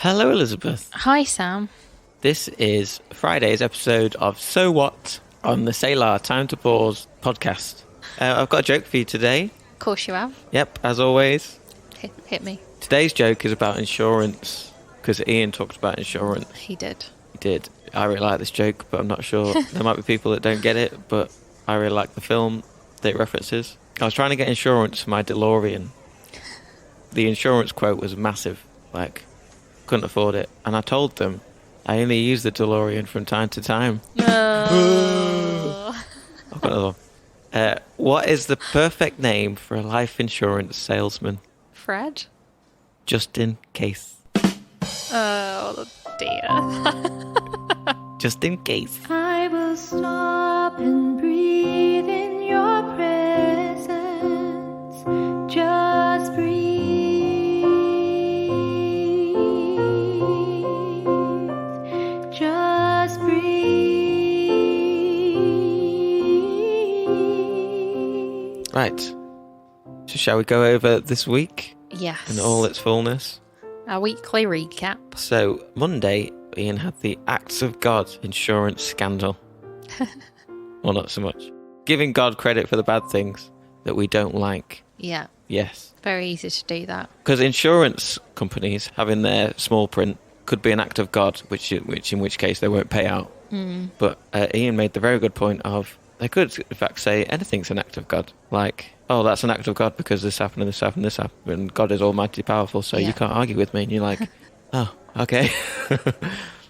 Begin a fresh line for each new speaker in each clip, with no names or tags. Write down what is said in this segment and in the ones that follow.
Hello, Elizabeth.
Hi, Sam.
This is Friday's episode of So What on the Selah Time to Pause podcast. I've got a joke for you today.
Of course you have.
Yep, as always.
Hit me.
Today's joke is about insurance, because Ian talked about insurance.
He did.
He did. I really like this joke, but I'm not sure. There might be people that don't get it, but I really like the film that it references. I was trying to get insurance for my DeLorean. The insurance quote was massive, couldn't afford it. And I told them I only use the DeLorean from time to time.
No.
I've got another one. What is the perfect name for a life insurance salesman?
Fred?
Just in case.
Oh, dear.
Just in case.
I will stop and breathe in your presence. Just breathe. Just breathe.
Right. So shall we go over this week
Yes.
in all its fullness?
A weekly recap.
So Monday, Ian had the Acts of God insurance scandal. Well, not so much. Giving God credit for the bad things that we don't like.
Yeah.
Yes.
Very easy to do that.
Because insurance companies having their small print could be an act of God, which in which case they won't pay out. But Ian made the very good point of they could, in fact, say anything's an act of God. Like, oh, that's an act of God because this happened and this happened and this happened. And God is almighty powerful, so
Yeah.
you can't argue with me. And you're like, oh, okay.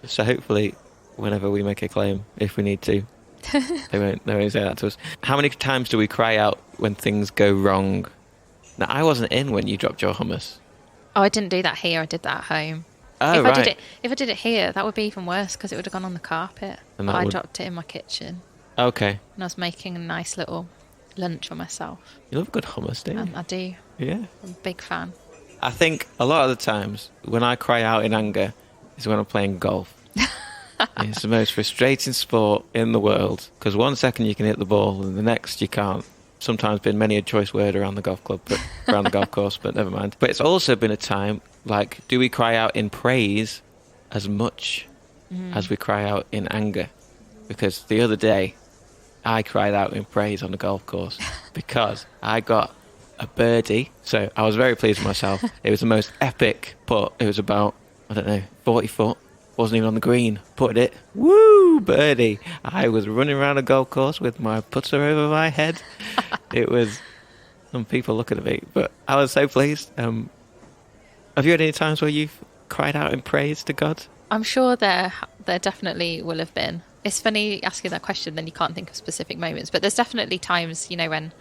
So hopefully, whenever we make a claim, if we need to, they won't say that to us. How many times do we cry out when things go wrong? Now, I wasn't in when you dropped your hummus.
Oh, I didn't do that here. I did that at home.
Oh,
if
right.
I did it here, that would be even worse because it would have gone on the carpet.
And
But
that
I
would-
dropped it in my kitchen
Okay.
and I was making a nice little lunch for myself.
You love a good hummus, don't you?
And I do.
Yeah.
I'm a big fan.
I think a lot of the times when I cry out in anger is when I'm playing golf. It's the most frustrating sport in the world because 1 second you can hit the ball and the next you can't. Sometimes been many a choice word around the golf club, but around the golf course, but never mind. But it's also been a time do we cry out in praise as much as we cry out in anger? Because the other day I cried out in praise on the golf course because I got a birdie. So I was very pleased with myself. It was the most epic putt. It was about, 40 foot. Wasn't even on the green. Putted it. Woo! Birdie. I was running around a golf course with my putter over my head. It was some people looking at me, but I was so pleased. Have you had any times where you've cried out in praise to God?
I'm sure there definitely will have been. It's funny asking that question, then you can't think of specific moments. But there's definitely times, when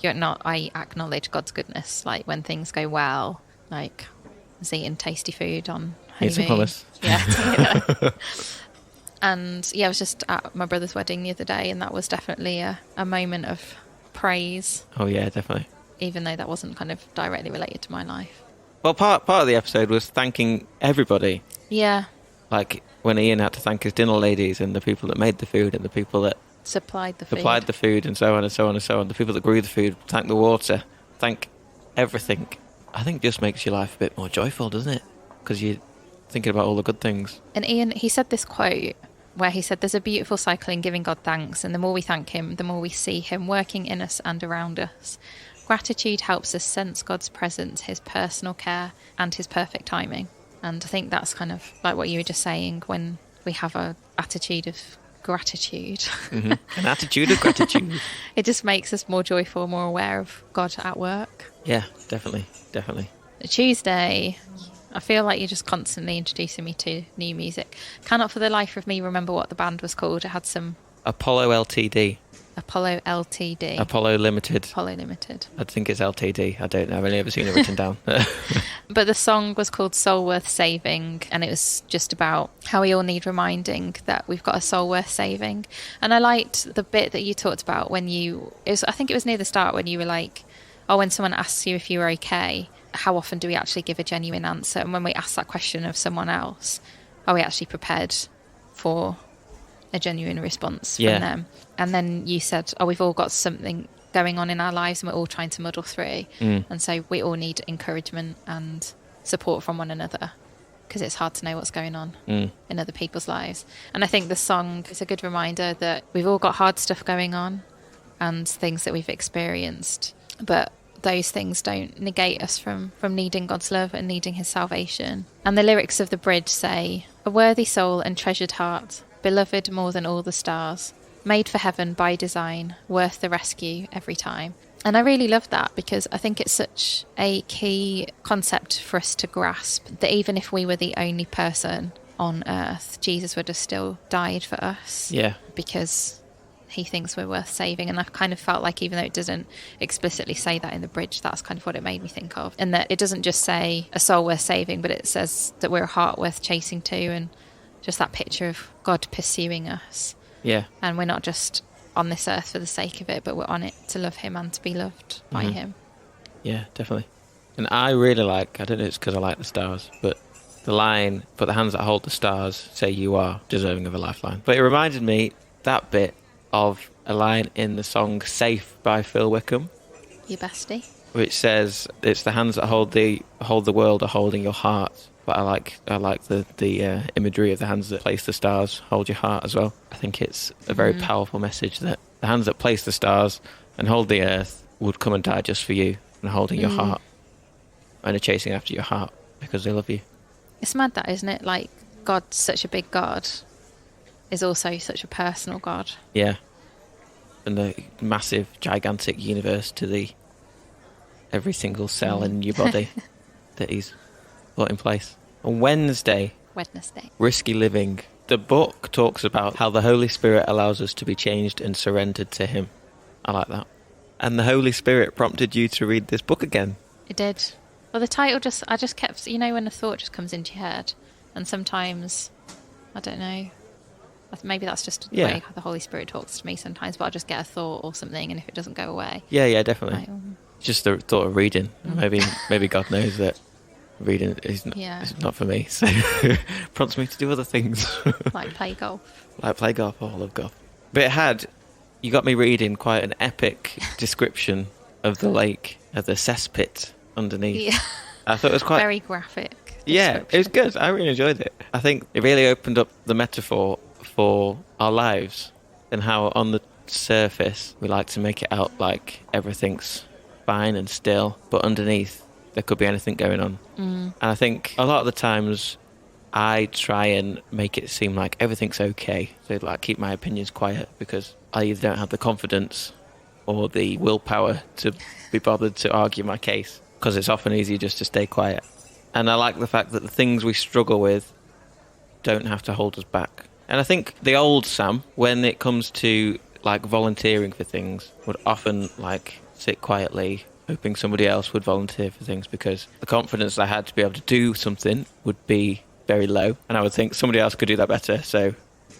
I acknowledge God's goodness, like when things go well, like I was eating tasty food on
Eat some
honeymoon.
hummus.
Yeah. And I was just at my brother's wedding the other day, and that was definitely a moment of praise,
Oh yeah, definitely.
even though that wasn't kind of directly related to my life.
Well, part of the episode was thanking everybody.
Yeah.
Like when Ian had to thank his dinner ladies and the people that made the food and the people that
Supplied the food.
supplied the food and so on and so on and so on. The people that grew the food, thank the water, thank everything. I think it just makes your life a bit more joyful, doesn't it? Because you're thinking about all the good things.
And Ian, he said this quote where he said, there's a beautiful cycle in giving God thanks, and the more we thank him, the more we see him working in us and around us. Gratitude helps us sense God's presence, his personal care, and his perfect timing. And I think that's kind of like what you were just saying, when we have an attitude of gratitude.
An attitude of gratitude.
It just makes us more joyful, more aware of God at work.
Yeah, definitely.
Tuesday, I feel like you're just constantly introducing me to new music. Cannot for the life of me remember what the band was called. It had some
Apollo Ltd.
Apollo Ltd.
Apollo Limited.
Apollo Limited.
I think it's Ltd. I don't know. I've only ever seen it written down.
But the song was called Soul Worth Saving, and it was just about how we all need reminding that we've got a soul worth saving. And I liked the bit that you talked about when I think it was near the start when you were like, oh, when someone asks you if you're okay, how often do we actually give a genuine answer? And when we ask that question of someone else, are we actually prepared for a genuine response from them? And then you said, oh, we've all got something going on in our lives and we're all trying to muddle through. And so we all need encouragement and support from one another. because it's hard to know what's going on in other people's lives. And I think the song is a good reminder that we've all got hard stuff going on and things that we've experienced, but those things don't negate us from needing God's love and needing his salvation. And the lyrics of the bridge say, "A worthy soul and treasured heart, beloved more than all the stars, made for heaven by design, worth the rescue every time." And I really love that, because I think it's such a key concept for us to grasp, that even if we were the only person on earth, Jesus would have still died for us.
Yeah.
Because he thinks we're worth saving. And I've kind of felt like, even though it doesn't explicitly say that in the bridge, that's kind of what it made me think of. And that it doesn't just say a soul worth saving, but it says that we're a heart worth chasing too. And just that picture of God pursuing us.
Yeah.
And we're not just on this earth for the sake of it, but we're on it to love him and to be loved by him.
Yeah, definitely. And I really like, I don't know if it's because I like the stars, but the line, "But the hands that hold the stars say you are deserving of a lifeline." But it reminded me, that bit, of a line in the song Safe by Phil Wickham,
Your bestie.
which says, "It's the hands that hold the world are holding your heart." But I like the imagery of the hands that place the stars hold your heart as well. I think it's a very powerful message that the hands that place the stars and hold the earth would come and die just for you, and holding your heart and are chasing after your heart because they love you.
It's mad, that, isn't it? Like, God's such a big God is also such a personal God.
Yeah. And the massive, gigantic universe to the every single cell in your body that he's put in place. On Wednesday, Risky Living. The book talks about how the Holy Spirit allows us to be changed and surrendered to him. I like that. And the Holy Spirit prompted you to read this book again.
It did. Well, the title I just kept, when a thought just comes into your head, and sometimes, I don't know, maybe that's just the way the Holy Spirit talks to me sometimes, but I'll just get a thought or something, and if it doesn't go away.
Yeah, definitely. Just the thought of reading. Maybe God knows that reading is not for me, so prompts me to do other things.
Like play golf.
I love golf. But you got me reading quite an epic description of the lake, of the cesspit underneath.
Yeah.
I thought it was quite...
Very graphic.
Yeah, it was good. I really enjoyed it. I think it really opened up the metaphor for our lives, and how on the surface we like to make it out like everything's fine and still, but underneath there could be anything going on. And I think a lot of the times I try and make it seem like everything's okay, so like keep my opinions quiet, because I either don't have the confidence or the willpower to be bothered to argue my case, because it's often easier just to stay quiet. And I like the fact that the things we struggle with don't have to hold us back. And I think the old Sam, when it comes to like volunteering for things, would often like sit quietly hoping somebody else would volunteer for things, because the confidence I had to be able to do something would be very low, and I would think somebody else could do that better, so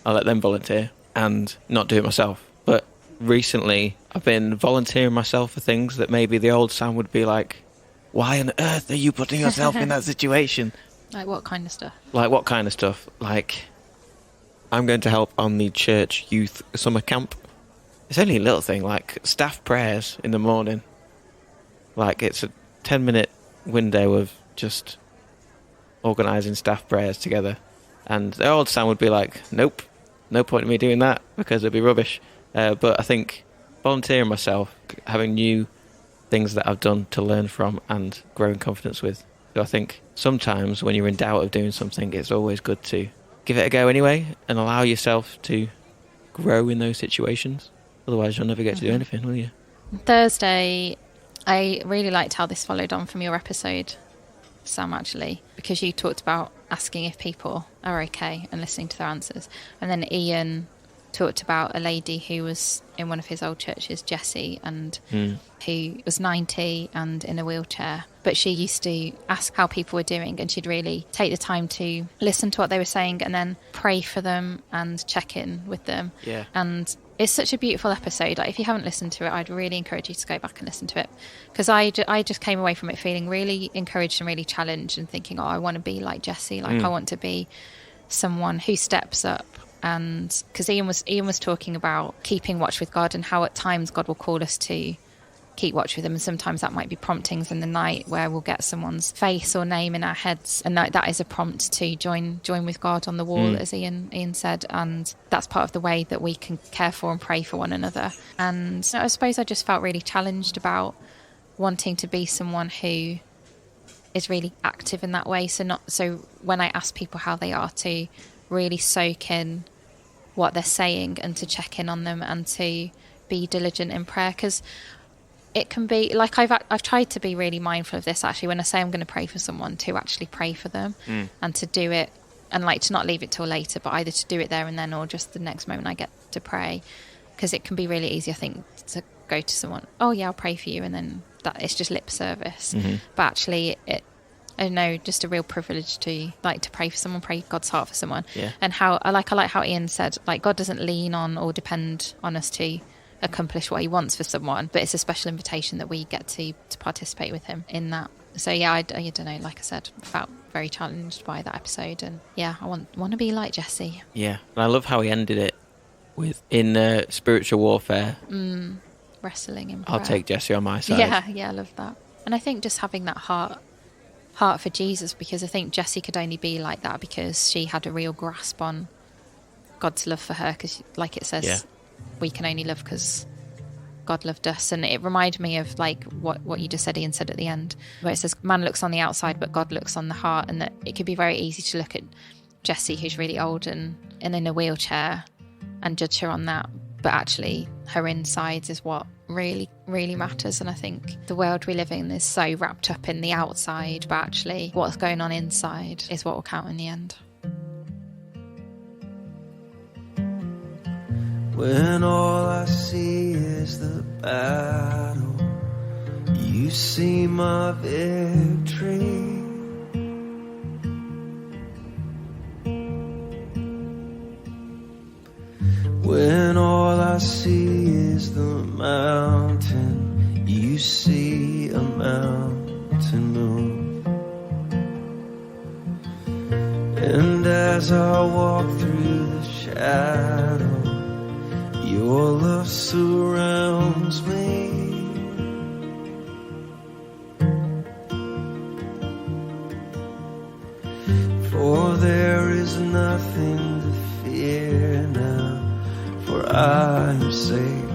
I'll let them volunteer and not do it myself. But recently I've been volunteering myself for things that maybe the old Sam would be like, why on earth are you putting yourself in that situation?
Like what kind of stuff?
Like I'm going to help on the church youth summer camp. It's only a little thing, like staff prayers in the morning. Like it's a 10-minute window of just organising staff prayers together. And the old Sam would be like, nope, no point in me doing that because it'd be rubbish. But I think volunteering myself, having new things that I've done to learn from and grow in confidence with. So I think sometimes when you're in doubt of doing something, it's always good to give it a go anyway and allow yourself to grow in those situations. Otherwise you'll never get to do anything, will you?
Thursday, I really liked how this followed on from your episode, Sam, actually, because you talked about asking if people are okay and listening to their answers. And then Ian talked about a lady who was in one of his old churches, Jessie, and who was 90 and in a wheelchair. But she used to ask how people were doing, and she'd really take the time to listen to what they were saying and then pray for them and check in with them.
Yeah.
And it's such a beautiful episode. Like, if you haven't listened to it, I'd really encourage you to go back and listen to it, because I just came away from it feeling really encouraged and really challenged and thinking, I want to be like Jessie. Like, I want to be someone who steps up. And because Ian was talking about keeping watch with God and how at times God will call us to keep watch with them. And sometimes that might be promptings in the night where we'll get someone's face or name in our heads, and that is a prompt to join with God on the wall, as Ian said. And that's part of the way that we can care for and pray for one another. And I suppose I just felt really challenged about wanting to be someone who is really active in that way. So when I ask people how they are, to really soak in what they're saying and to check in on them and to be diligent in prayer, because it can be like I've tried to be really mindful of this actually when I say I'm going to pray for someone, to actually pray for them and to do it, and like to not leave it till later, but either to do it there and then or just the next moment I get to pray, because it can be really easy, I think, to go to someone, oh yeah, I'll pray for you, and then that it's just lip service. But actually I don't know, just a real privilege to like to pray for someone, pray God's heart for someone. And how I like how Ian said, like, God doesn't lean on or depend on us to accomplish what he wants for someone, but it's a special invitation that we get to participate with him in that. So yeah, I don't know, like I said, felt very challenged by that episode, and yeah, I want to be like Jesse. Yeah,
and I love how he ended it with, in spiritual warfare,
wrestling in prayer.
I'll take Jesse on my side.
Yeah, I love that. And I think just having that heart for Jesus, because I think Jessie could only be like that because she had a real grasp on God's love for her, because like it says, we can only love because God loved us. And it reminded me of like what you just said, Ian said at the end, where it says man looks on the outside but God looks on the heart, and that it could be very easy to look at Jessie, who's really old and in a wheelchair, and judge her on that, but actually her insides is what really, really matters. And I think the world we live in is so wrapped up in the outside, but actually what's going on inside is what will count in the end.
When all I see is the battle, you see my victory. When all I see is the mountain, you see a mountain move. And as I walk through the shadow, your love surrounds me. For there is nothing to fear now, for I am safe